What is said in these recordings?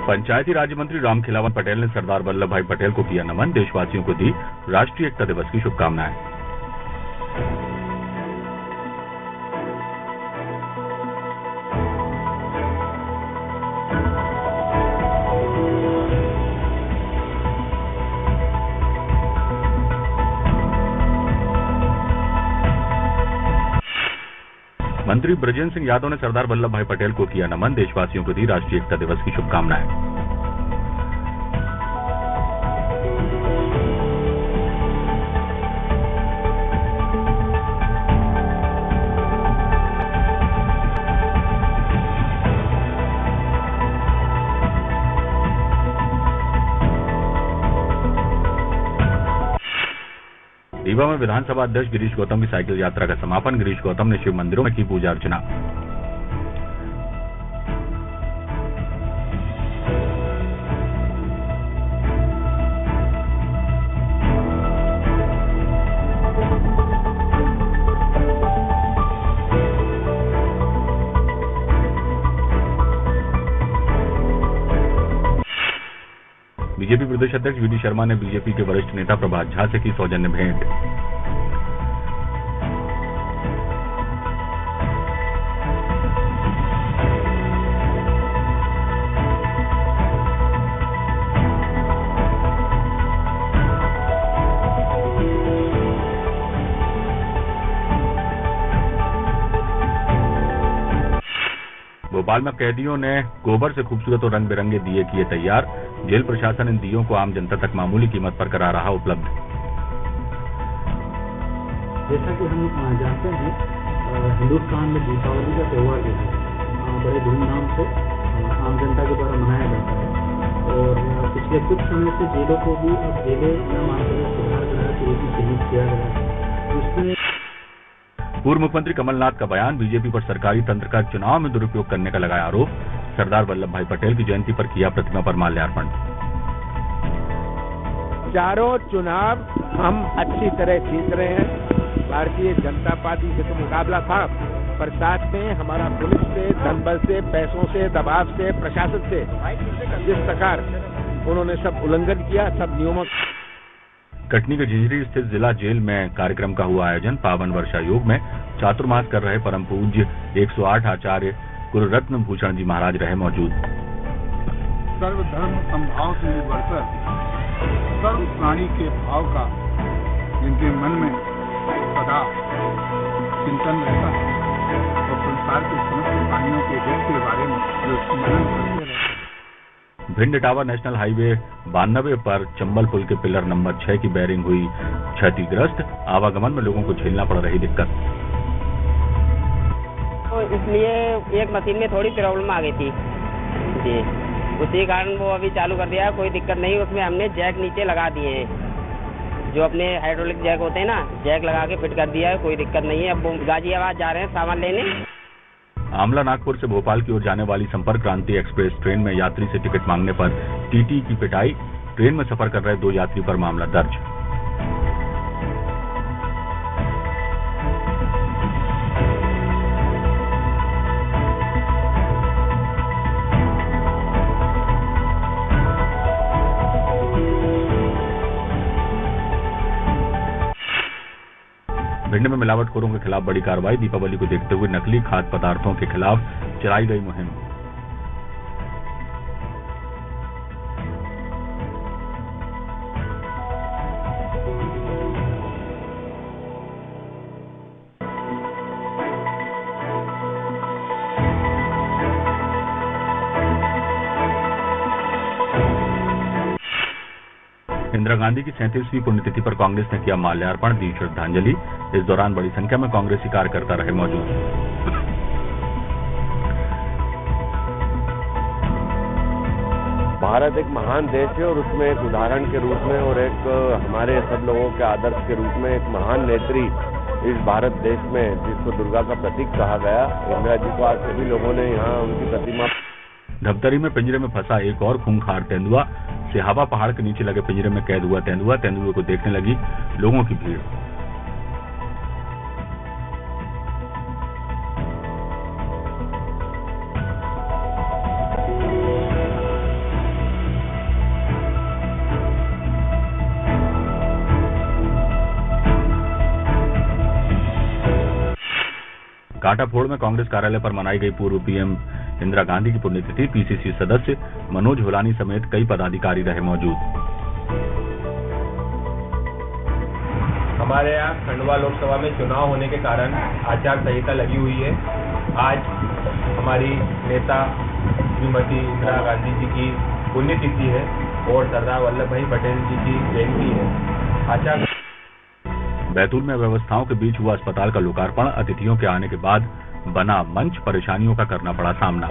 पंचायती राज्य मंत्री रामखिलावन पटेल ने सरदार वल्लभ भाई पटेल को किया नमन, देशवासियों को दी राष्ट्रीय एकता दिवस की शुभकामनाएं। मंत्री ब्रजेंद्र सिंह यादव ने सरदार वल्लभ भाई पटेल को किया नमन, देशवासियों को दी राष्ट्रीय एकता दिवस की शुभकामनाएं। रीवा में विधानसभा अध्यक्ष गिरीश गौतम की साइकिल यात्रा का समापन। गिरीश गौतम ने शिव मंदिरों में की पूजा अर्चना। बीजेपी प्रदेश अध्यक्ष वी डी शर्मा ने बीजेपी के वरिष्ठ नेता प्रभात झा से की सौजन्य भेंट। भोपाल में कैदियों ने गोबर से खूबसूरत और रंग बिरंगे दिए किए तैयार। जेल प्रशासन इन दियों को आम जनता तक मामूली कीमत पर करा रहा उपलब्ध। जैसा कि हम जानते हैं, हिंदुस्तान में दीपावली का त्यौहार जो है बड़े धूमधाम से आम जनता के द्वारा मनाया जाता है और पिछले कुछ समय से जेलों को भी अब जेलें न मानकर सुधार गृह के रूप में चिन्हित किया गया है। उसमें पूर्व मुख्यमंत्री कमलनाथ का बयान, बीजेपी पर सरकारी तंत्र का चुनाव में दुरुपयोग करने का लगाया आरोप। सरदार वल्लभ भाई पटेल की जयंती पर किया प्रतिमा पर माल्यार्पण। चारों चुनाव हम अच्छी तरह जीत रहे हैं। भारतीय जनता पार्टी से तो मुकाबला था, पर साथ में हमारा पुलिस से, धनबल से, पैसों से, दबाव से, प्रशासन से जिस प्रकार उन्होंने सब उल्लंघन किया, सब नियमों। कटनी के झिंझरी स्थित जिला जेल में कार्यक्रम का हुआ आयोजन। पावन वर्षा योग में चातुर्मास कर रहे परम पूज्य 108 आचार्य गुरु रत्न भूषण जी महाराज रहे मौजूद। सर्वधर्म संभाव से बढ़कर सर्व प्राणी के भाव का जिनके मन में सदा चिंतन रहता है और संसार के समस्त प्राणियों के हित के बारे में जो स्मरण करते रहते हैं। भिंड टावर नेशनल हाईवे 92 पर चंबल पुल के पिलर नंबर 6 की बेयरिंग हुई क्षतिग्रस्त। आवागमन में लोगों को झेलना पड़ रही दिक्कत। तो इसलिए एक मशीन में थोड़ी प्रॉब्लम आ गई थी जी, उसी कारण वो अभी चालू कर दिया। कोई दिक्कत नहीं, उसमें हमने जैक नीचे लगा दिए हैं, जो अपने हाइड्रोलिक जैक होते हैं ना, जैक लगा के फिट कर दिया है। कोई दिक्कत नहीं है। अब वो गाजियाबाद जा रहे हैं सामान लेने। आमला नागपुर से भोपाल की ओर जाने वाली संपर्क क्रांति एक्सप्रेस ट्रेन में यात्री से टिकट मांगने पर टीटी की पिटाई। ट्रेन में सफर कर रहे 2 यात्री पर मामला दर्ज। भिंड में मिलावटखोरों के खिलाफ बड़ी कार्रवाई। दीपावली को देखते हुए नकली खाद्य पदार्थों के खिलाफ चलाई गई मुहिम। इंदिरा गांधी की 37वीं पुण्यतिथि पर कांग्रेस ने किया माल्यार्पण, दी श्रद्धांजलि। इस दौरान बड़ी संख्या में कांग्रेसी कार्यकर्ता रहे मौजूद। भारत एक महान देश है और उसमें एक उदाहरण के रूप में और एक हमारे सब लोगों के आदर्श के रूप में एक महान नेत्री इस भारत देश में, जिसको दुर्गा का प्रतीक कहा गया, इंदिरा जी को आज सभी लोगों ने यहाँ उनकी प्रतिमा। धमतरी में पिंजरे में फंसा एक और खूंखार तेंदुआ। सिहावा पहाड़ के नीचे लगे पिंजरे में कैद हुआ तेंदुआ। तेंदुए को देखने लगी लोगों की भीड़। कांटाफोड़ में कांग्रेस कार्यालय पर मनाई गई पूर्व पीएम इंदिरा गांधी की पुण्यतिथि। पीसीसी सदस्य मनोज होलानी समेत कई पदाधिकारी रहे मौजूद। हमारे यहाँ खंडवा लोकसभा में चुनाव होने के कारण आचार संहिता लगी हुई है। आज हमारी नेता श्रीमती इंदिरा गांधी जी की पुण्यतिथि है और सरदार वल्लभ भाई पटेल जी की जयंती है। आचार बैतूल में व्यवस्थाओं के बीच हुआ अस्पताल का लोकार्पण। अतिथियों के आने के बाद बना मंच, परेशानियों का करना पड़ा सामना।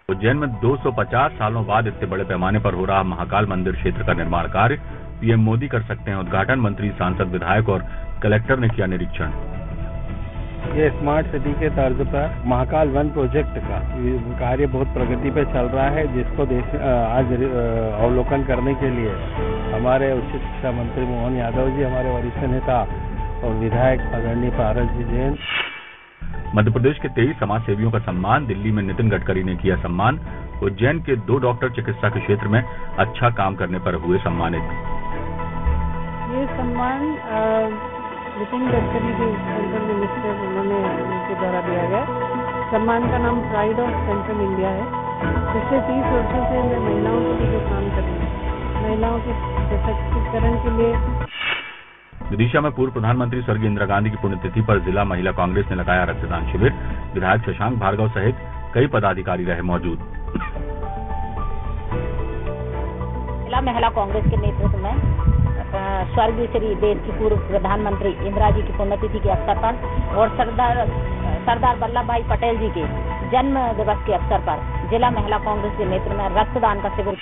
उज्जैन में 250 सालों बाद इतने बड़े पैमाने पर हो रहा महाकाल मंदिर क्षेत्र का निर्माण कार्य। पीएम मोदी कर सकते हैं उद्घाटन। मंत्री, सांसद, विधायक और कलेक्टर ने किया निरीक्षण। ये स्मार्ट सिटी के तर्ज पर महाकाल वन प्रोजेक्ट का कार्य बहुत प्रगति पे चल रहा है, जिसको आज अवलोकन करने के लिए हमारे उच्च शिक्षा मंत्री मोहन यादव जी, हमारे वरिष्ठ नेता और विधायक आदरणीय पारस जी जैन। मध्य प्रदेश के 23 समाज सेवियों का सम्मान। दिल्ली में नितिन गडकरी ने किया सम्मान। उज्जैन के 2 डॉक्टर चिकित्सा के क्षेत्र में अच्छा काम करने पर हुए सम्मानित। ये सम्मान नितिन गडकरी के सेंट्रल मिनिस्टर उनके द्वारा दिया गया। सम्मान का नाम प्राइड ऑफ सेंट्रल इंडिया है। पिछले 30 वर्षों से मैं महिलाओं के लिए काम कर रही हूँ, महिलाओं के सशक्तिकरण के लिए। विदिशा में पूर्व प्रधानमंत्री स्वर्गीय इंदिरा गांधी की पुण्यतिथि पर जिला महिला कांग्रेस ने लगाया रक्तदान शिविर। विधायक शशांक भार्गव सहित कई पदाधिकारी रहे मौजूद। जिला महिला कांग्रेस के नेतृत्व में स्वर्गीय श्री देश की पूर्व प्रधानमंत्री इंदिरा जी की पुण्यतिथि के अवसर पर और सरदार वल्लभ भाई पटेल जी के जन्म दिवस के अवसर पर जिला महिला कांग्रेस के नेतृत्व में रक्तदान का शिविर।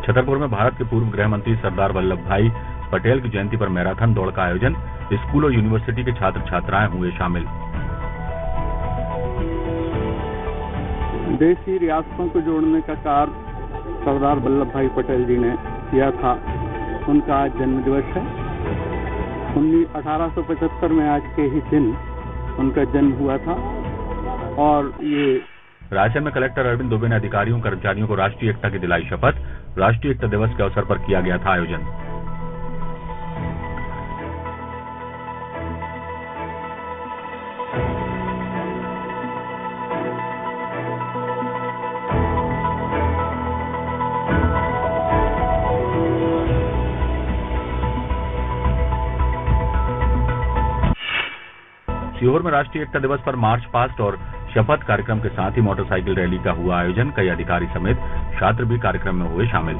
छतरपुर में भारत के पूर्व गृह मंत्री सरदार वल्लभ भाई पटेल की जयंती पर मैराथन दौड़ का आयोजन। स्कूल और यूनिवर्सिटी के छात्र छात्राएं हुए शामिल। देश की रियासतों को जोड़ने का कार्य सरदार वल्लभ भाई पटेल जी ने किया था। उनका आज जन्म दिवस है। 1875 में आज के ही दिन उनका जन्म हुआ था। और ये रायसेन में कलेक्टर अरविंद दुबे ने अधिकारियों कर्मचारियों को राष्ट्रीय एकता की दिलाई शपथ। राष्ट्रीय एकता दिवस के अवसर पर किया गया था आयोजन। सीहोर में राष्ट्रीय एकता दिवस पर मार्च पास्ट और शपथ कार्यक्रम के साथ ही मोटरसाइकिल रैली का हुआ आयोजन। कई अधिकारी समेत छात्र भी कार्यक्रम में हुए शामिल।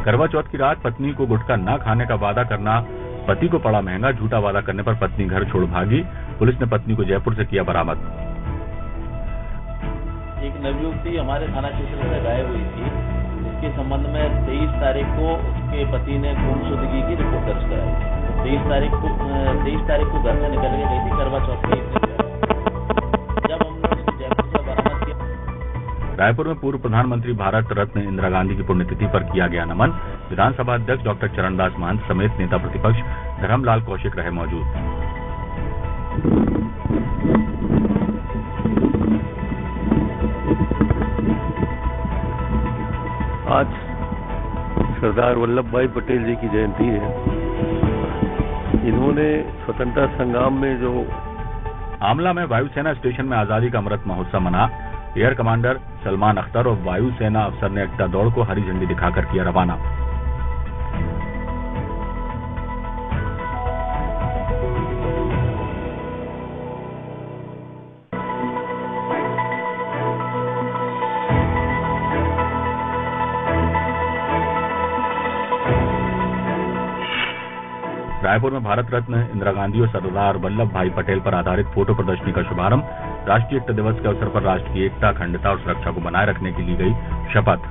करवा चौथ की रात पत्नी को गुटखा न खाने का वादा करना पति को पड़ा महंगा। झूठा वादा करने पर पत्नी घर छोड़ भागी। पुलिस ने पत्नी को जयपुर से किया बरामद। एक नवयुवती हमारे थाना क्षेत्र से गायब हुई थी, जिसके संबंध में 23 तारीख को उसके पति ने गुमशुदगी की रिपोर्ट दर्ज कराई। 23 तारीख को घर से निकल के गई थी करवा चौथ के जब हम लोग इसको जयपुर से बरामद किया। रायपुर में पूर्व प्रधानमंत्री भारत रत्न इंदिरा गांधी की पुण्यतिथि पर किया गया नमन। विधानसभा अध्यक्ष डॉक्टर चरणदास महंत समेत नेता प्रतिपक्ष धर्मलाल कौशिक रहे मौजूद। आज सरदार वल्लभ भाई पटेल जी की जयंती है। इन्होंने स्वतंत्रता संग्राम में जो आमला में वायुसेना स्टेशन में आजादी का अमृत महोत्सव मना। एयर कमांडर सलमान अख्तर और वायुसेना अफसर ने एकता दौड़ को हरी झंडी दिखाकर किया रवाना। रायपुर में भारत रत्न इंदिरा गांधी और सरदार वल्लभ भाई पटेल पर आधारित फोटो प्रदर्शनी का शुभारंभ। राष्ट्रीय एकता दिवस के अवसर पर राष्ट्र की एकता, अखंडता और सुरक्षा को बनाए रखने की ली गई शपथ।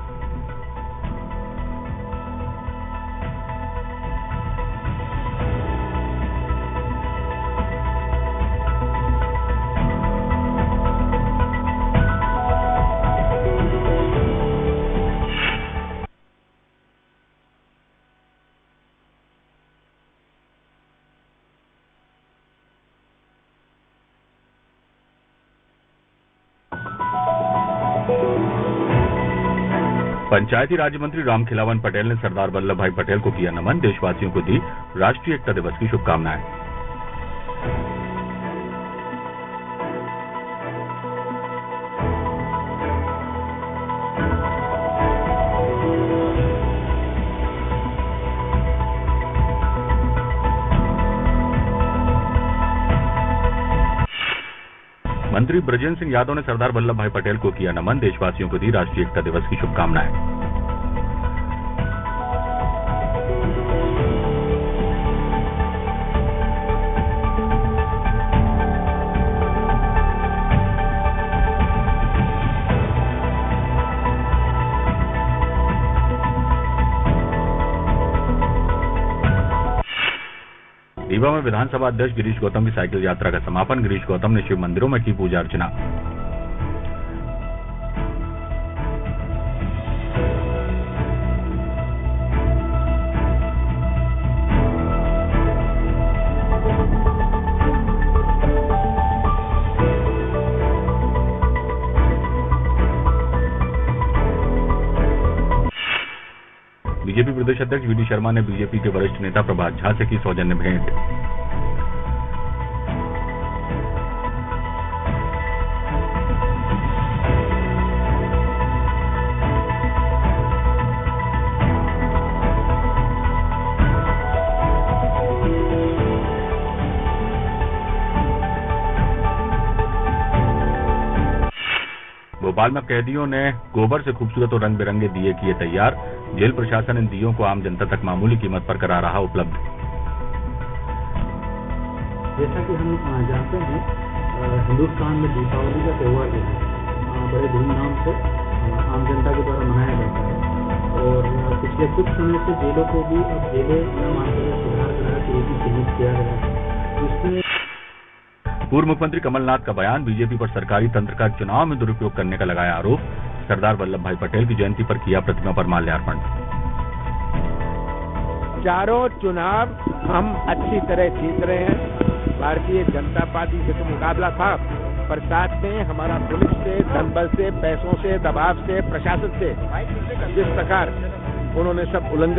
पंचायती राज्य मंत्री रामखिलावन पटेल ने सरदार वल्लभ भाई पटेल को किया नमन, देशवासियों को दी राष्ट्रीय एकता दिवस की शुभकामनाएं। मंत्री ब्रजेंद्र सिंह यादव ने सरदार वल्लभ भाई पटेल को किया नमन, देशवासियों को दी राष्ट्रीय एकता दिवस की शुभकामनाएं। रीवा में विधानसभा अध्यक्ष गिरीश गौतम की साइकिल यात्रा का समापन। गिरीश गौतम ने शिव मंदिरों में की पूजा अर्चना। बीजेपी प्रदेश अध्यक्ष वीडी शर्मा ने बीजेपी के वरिष्ठ नेता प्रभात झा से की सौजन्य भेंट। भोपाल में कैदियों ने गोबर से खूबसूरत और रंग बिरंगे दिए किए तैयार। जेल प्रशासन इन दियों को आम जनता तक मामूली कीमत पर करा रहा उपलब्ध। जैसा कि हम जानते हैं, हिंदुस्तान में दीपावली का त्यौहार जो है बड़े धूमधाम से आम जनता के द्वारा मनाया जाता है और पिछले कुछ समय से जेलों को भी अब जेलें न मानकर सुधार गृह के रूप में चिन्हित किया गया है। इसमें पूर्व मुख्यमंत्री कमलनाथ का बयान, बीजेपी पर सरकारी तंत्र का चुनाव में दुरुपयोग करने का लगाया आरोप। सरदार वल्लभ भाई पटेल की जयंती पर किया प्रतिमा पर माल्यार्पण। चारों चुनाव हम अच्छी तरह जीत रहे हैं। भारतीय जनता पार्टी से तो मुकाबला था, पर साथ में हमारा पुलिस से, धनबल से, पैसों से, दबाव से, प्रशासन से जिस प्रकार उन्होंने सब उल्लंघन